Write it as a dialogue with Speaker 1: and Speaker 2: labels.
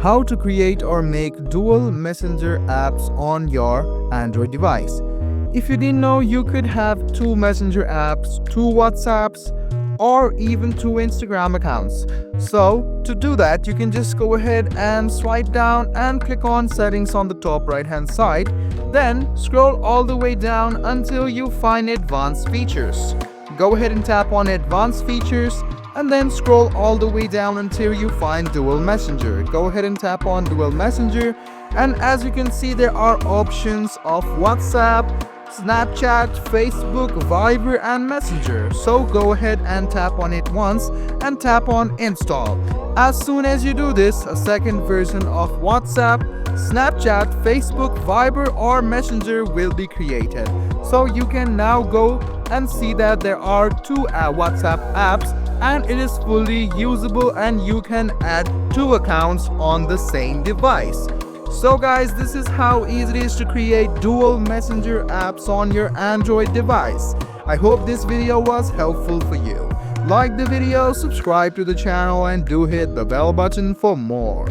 Speaker 1: how to create or make dual messenger apps on your Android device. If you didn't know, you could have two messenger apps, two WhatsApps, or even two Instagram accounts. So to do that, you can just go ahead and swipe down and click on settings on the top right hand side. Then scroll all the way down until you find advanced features. Go ahead and tap on advanced features and then scroll all the way down until you find dual messenger. Go ahead and tap on dual messenger, and as you can see, there are options of WhatsApp, Snapchat, Facebook, Viber and Messenger. So go ahead and tap on it once and tap on install. As soon as you do this, a second version of WhatsApp, Snapchat, Facebook, Viber or Messenger will be created. So you can now go and see that there are two WhatsApp apps and it is fully usable and you can add two accounts on the same device. So guys, this is how easy it is to create dual messenger apps on your Android device. I hope this video was helpful for you. Like the video, subscribe to the channel and do hit the bell button for more.